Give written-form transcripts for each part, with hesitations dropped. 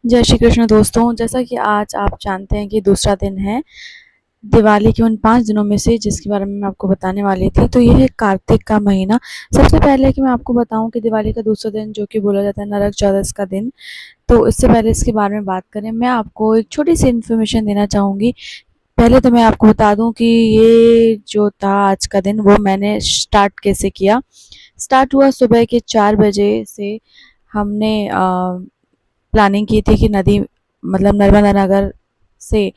जय श्री कृष्ण दोस्तों। जैसा कि आज आप जानते हैं कि दूसरा दिन है दिवाली के उन 5 दिनों में से जिसके बारे में मैं आपको बताने वाली थी। तो ये है कार्तिक का महीना। सबसे पहले कि मैं आपको बताऊं कि दिवाली का दूसरा दिन जो कि बोला जाता है नरक चौदस का दिन, तो इससे पहले इसके बारे में बात करें, मैं आपको एक छोटी सी इन्फॉर्मेशन देना चाहूँगी। पहले तो मैं आपको बता दूं कि ये जो था आज का दिन, वो मैंने स्टार्ट कैसे किया। स्टार्ट हुआ सुबह के 4 बजे से। हमने प्लानिंग की थी कि नदी मतलब नर्मदा नगर से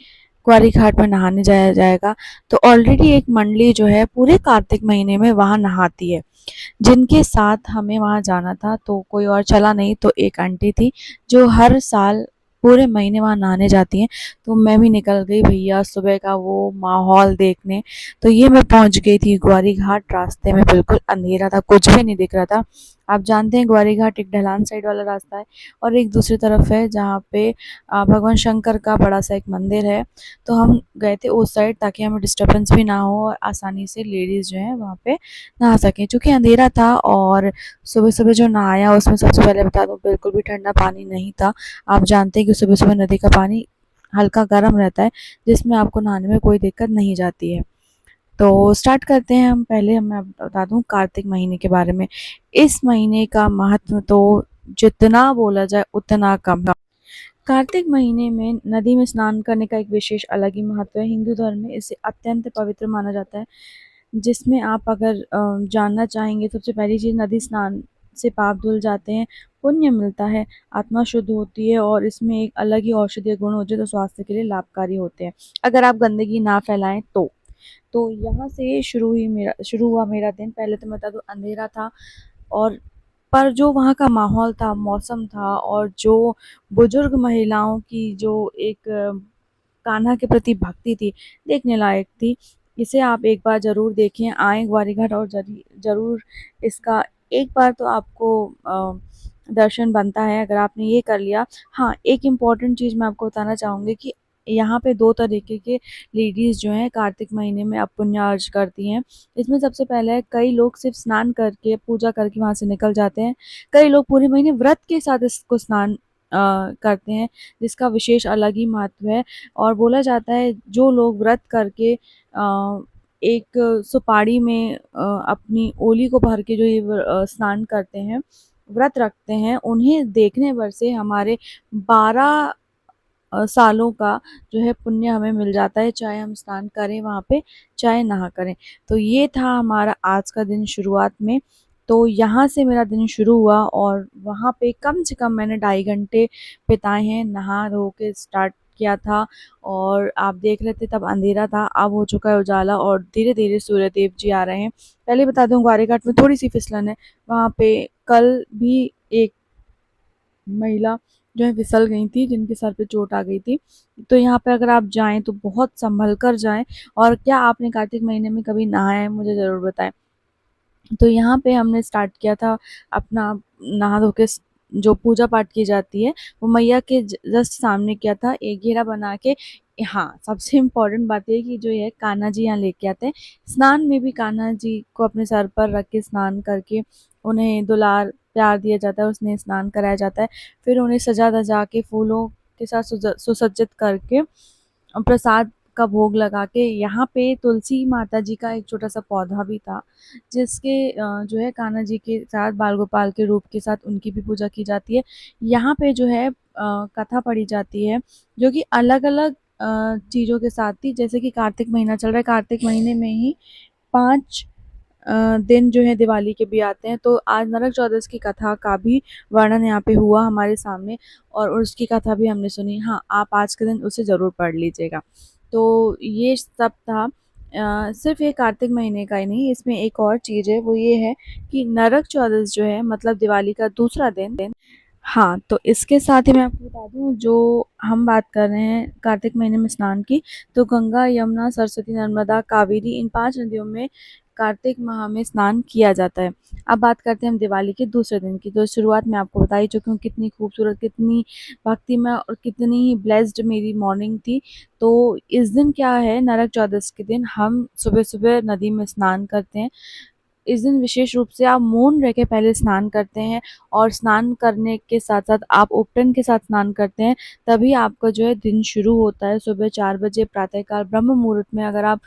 कुंवारी घाट में नहाने जाया जाएगा। तो ऑलरेडी एक मंडली जो है पूरे कार्तिक महीने में वहाँ नहाती है, जिनके साथ हमें वहाँ जाना था। तो कोई और चला नहीं, तो एक आंटी थी जो हर साल पूरे महीने वहाँ नहाने जाती हैं। तो मैं भी निकल गई भैया सुबह का वो माहौल देखने। तो ये मैं पहुँच गई थी ग्वारी घाट। रास्ते में बिल्कुल अंधेरा था, कुछ भी नहीं दिख रहा था। आप जानते हैं ग्वारी घाट एक ढलान साइड वाला रास्ता है और एक दूसरी तरफ है जहाँ पे भगवान शंकर का बड़ा सा एक मंदिर है। तो हम गए थे उस साइड ताकि हमें डिस्टर्बेंस भी ना हो और आसानी से लेडीज़ जो है वहाँ पे नहा सकें। चूँकि अंधेरा था और सुबह-सुबह जो नहाया उसमें सबसे पहले बता दूँ बिल्कुल भी ठंडा पानी नहीं था। आप जानते हैं कि सुबह-सुबह नदी का पानी हल्का गर्म रहता है, जिसमें आपको नहाने में कोई दिक्कत नहीं जाती है। तो स्टार्ट करते हैं हम। पहले मैं बता दूँ कार्तिक महीने के बारे में। इस महीने का महत्व तो जितना बोला जाए उतना कम। कार्तिक महीने में नदी में स्नान करने का एक विशेष अलग ही महत्व है। हिंदू धर्म में इसे अत्यंत पवित्र माना जाता है, जिसमें आप अगर जानना चाहेंगे, सबसे पहली चीज़, नदी स्नान से पाप धुल जाते हैं, पुण्य मिलता है, आत्मा शुद्ध होती है और इसमें एक अलग ही औषधीय गुण होते हैं जो स्वास्थ्य के लिए लाभकारी होते हैं, अगर आप गंदगी ना फैलाएं तो। यहाँ से शुरू हुआ मेरा दिन। पहले तो मैं बता दूँ अंधेरा था, और पर जो वहाँ का माहौल था, मौसम था और जो बुजुर्ग महिलाओं की जो एक कान्हा के प्रति भक्ति थी, देखने लायक थी। इसे आप एक बार ज़रूर देखें, आएँ ग्वारीघाट और ज़रूर इसका एक बार तो आपको दर्शन बनता है अगर आपने ये कर लिया। हाँ, एक इम्पॉर्टेंट चीज़ मैं आपको बताना चाहूँगी कि यहाँ पे 2 तरीके के लेडीज़ जो हैं कार्तिक महीने में अब पुण्य अर्ज करती हैं। इसमें सबसे पहले है, कई लोग सिर्फ़ स्नान करके, पूजा करके वहाँ से निकल जाते हैं। कई लोग पूरे महीने व्रत के साथ इसको स्नान करते हैं, जिसका विशेष अलग ही महत्व है। और बोला जाता है जो लोग व्रत करके एक सुपारी में अपनी ओली को भर के जो ये स्नान करते हैं, व्रत रखते हैं, उन्हें देखने भर से हमारे 12 सालों का जो है पुण्य हमें मिल जाता है, चाहे हम स्नान करें वहाँ पे, चाहे ना करें। तो ये था हमारा आज का दिन शुरुआत में। तो यहाँ से मेरा दिन शुरू हुआ और वहाँ पे कम से कम मैंने 2.5 घंटे बिताए हैं, नहा धो के स्टार्ट किया था। और आप देख रहे थे तब अंधेरा था, अब हो चुका है उजाला और धीरे-धीरे सूर्यदेव जी आ रहे हैं। पहले बता दूँ ग्वारी घाट में थोड़ी-सी फिसलन है, वहाँ पे कल भी एक महिला जो है फिसल गई थी, जिनके सर पे चोट आ गई थी। तो यहाँ पे अगर आप जाएँ तो बहुत सँभल कर जाएँ। और क्या आपने कार्तिक महीने में कभी नहाया है, मुझे ज़रूर बताएँ। तो यहाँ पे हमने स्टार्ट किया था अपना नहा धो के जो पूजा पाठ की जाती है, वो मैया के जस्ट सामने किया था, एक घेरा बना के। हाँ, सबसे इम्पोर्टेंट बात ये है कि जो ये कान्हा जी यहाँ लेके आते हैं, स्नान में भी कान्हा जी को अपने सर पर रख के स्नान करके उन्हें दुलार प्यार दिया जाता है, उसमें स्नान कराया जाता है। फिर उन्हें सजा-धजा के फूलों के साथ सुसज्जित करके प्रसाद का भोग लगा के, यहाँ पे तुलसी माता जी का एक छोटा-सा पौधा भी था, जिसके जो है कान्हा जी के साथ बाल गोपाल के रूप के साथ उनकी भी पूजा की जाती है। यहाँ पे जो है कथा पढ़ी जाती है, जो कि अलग-अलग चीज़ों के साथ थी। जैसे कि कार्तिक महीना चल रहा है, कार्तिक महीने में ही 5 दिन जो है दिवाली के भी आते हैं। तो आज नरक चौदस की कथा का भी वर्णन यहाँ पे हुआ हमारे सामने और उसकी कथा भी हमने सुनी। हाँ, आप आज के दिन उसे ज़रूर पढ़ लीजिएगा। तो ये सब था। सिर्फ़ ये कार्तिक महीने का ही नहीं, इसमें एक और चीज़ है, वो ये है कि नरक चौदस जो है मतलब दिवाली का दूसरा दिन। हाँ, तो इसके साथ ही मैं आपको बता दूँ, जो हम बात कर रहे हैं कार्तिक महीने में स्नान की, तो गंगा, यमुना, सरस्वती, नर्मदा, कावेरी, इन 5 नदियों में कार्तिक माह में स्नान किया जाता है। अब बात करते हैं हम दिवाली के दूसरे दिन की। तो शुरुआत मैं आपको बता ही चुकी हूँ कितनी खूबसूरत, कितनी भक्तिमय और कितनी ही ब्लेस्ड मेरी मॉर्निंग थी। तो इस दिन क्या है, नरक चौदस के दिन हम सुबह-सुबह नदी में स्नान करते हैं। इस दिन विशेष रूप से आप मौन रह के पहले स्नान करते हैं और स्नान करने के साथ-साथ आप उपटन के साथ स्नान करते हैं, तभी आपका जो है दिन शुरू होता है। सुबह 4 बजे प्रातः काल ब्रह्म मुहूर्त में अगर आप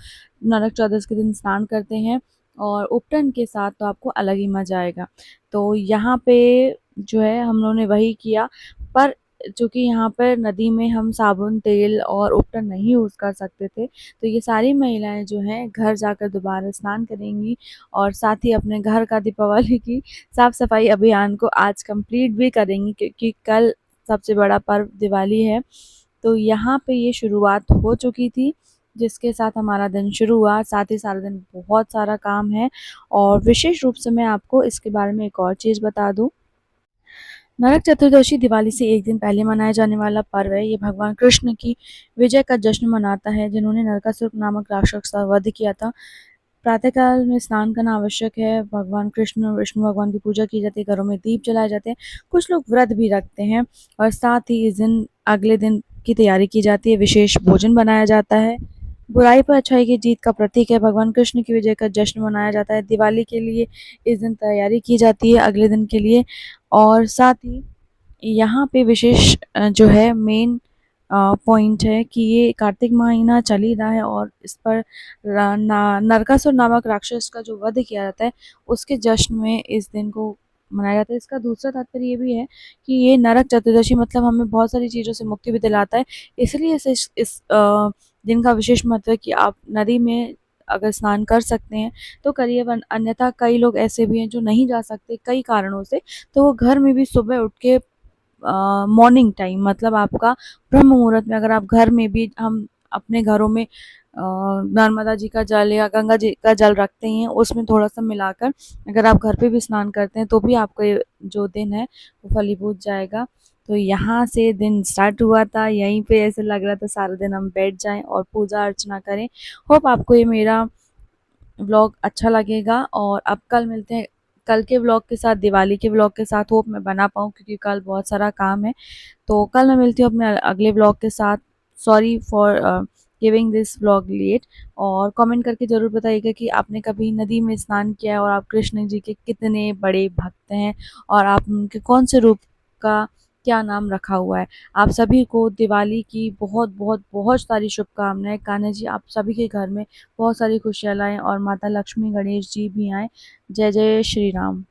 नरक चतुर्दशी के दिन स्नान करते हैं और उपटन के साथ, तो आपको अलग ही मज़ा आएगा। तो यहाँ पे जो है हम लोगों ने वही किया, पर चूँकि यहाँ पर नदी में हम साबुन, तेल और उपटन नहीं यूज़ कर सकते थे, तो ये सारी महिलाएँ जो हैं घर जाकर दोबारा स्नान करेंगी और साथ ही अपने घर का दीपावली की साफ-सफाई अभियान को आज कंप्लीट भी करेंगी, क्योंकि कल सबसे बड़ा पर्व दिवाली है। तो यहाँ पे ये शुरुआत हो चुकी थी, जिसके साथ हमारा दिन शुरू हुआ। साथ ही सारा दिन बहुत सारा काम है और विशेष रूप से मैं आपको इसके बारे में एक और चीज़ बता दूँ। नरक चतुर्दशी दिवाली से एक दिन पहले मनाया जाने वाला पर्व है। ये भगवान कृष्ण की विजय का जश्न मनाता है, जिन्होंने नरकासुर नामक राक्षस का वध किया था। प्रातःकाल में स्नान करना आवश्यक है। भगवान कृष्ण, विष्णु भगवान की पूजा की जाती है, घरों में दीप जलाए जाते हैं। कुछ लोग व्रत भी रखते हैं और साथ ही इस दिन अगले दिन की तैयारी की जाती है, विशेष भोजन बनाया जाता है। बुराई पर अच्छाई की जीत का प्रतीक है। भगवान कृष्ण की विजय का जश्न मनाया जाता है। दिवाली के लिए इस दिन तैयारी की जाती है अगले दिन के लिए, और साथ ही यहाँ पे विशेष जो है मेन पॉइंट है कि ये कार्तिक महीना चल ही रहा है और इस पर नरकासुर नामक राक्षस का जो वध किया जाता है, उसके जश्न में इस दिन को मनाया जाता है। इसका दूसरा तात्पर्य ये भी है कि ये नरक चतुर्दशी मतलब हमें बहुत सारी चीज़ों से मुक्ति भी दिलाता है। इसलिए इस दिन का विशेष महत्व है कि आप नदी में अगर स्नान कर सकते हैं तो करिए, अन्यथा कई लोग ऐसे भी हैं जो नहीं जा सकते कई कारणों से, तो वो घर में भी सुबह उठ के मॉर्निंग टाइम मतलब आपका ब्रह्म मुहूर्त में अगर आप घर में भी, हम अपने घरों में नर्मदा जी का जल या गंगा जी का जल रखते हैं, उसमें थोड़ा-सा मिलाकर अगर आप घर पे भी स्नान करते हैं, तो भी आपका ये जो दिन है वो फलीभूत जाएगा। तो यहाँ से दिन स्टार्ट हुआ था, यहीं पे ऐसे लग रहा था सारा दिन हम बैठ जाएँ और पूजा अर्चना करें। होप आपको ये मेरा व्लॉग अच्छा लगेगा और अब कल मिलते हैं कल के व्लॉग के साथ, दिवाली के व्लॉग के साथ। होप मैं बना पाऊँ, क्योंकि कल बहुत सारा काम है। तो कल मैं मिलती हूँ अपने अगले व्लॉग के साथ। Sorry for giving this vlog late, और कमेंट करके ज़रूर बताइएगा कि आपने कभी नदी में स्नान किया है और आप कृष्ण जी के कितने बड़े भक्त हैं और आप उनके कौन से रूप का क्या नाम रखा हुआ है। आप सभी को दिवाली की बहुत बहुत बहुत सारी शुभकामनाएं। कान्हा जी आप सभी के घर में बहुत सारी खुशियाँ लाएं और माता लक्ष्मी, गणेश जी भी आएँ। जय जय श्री राम।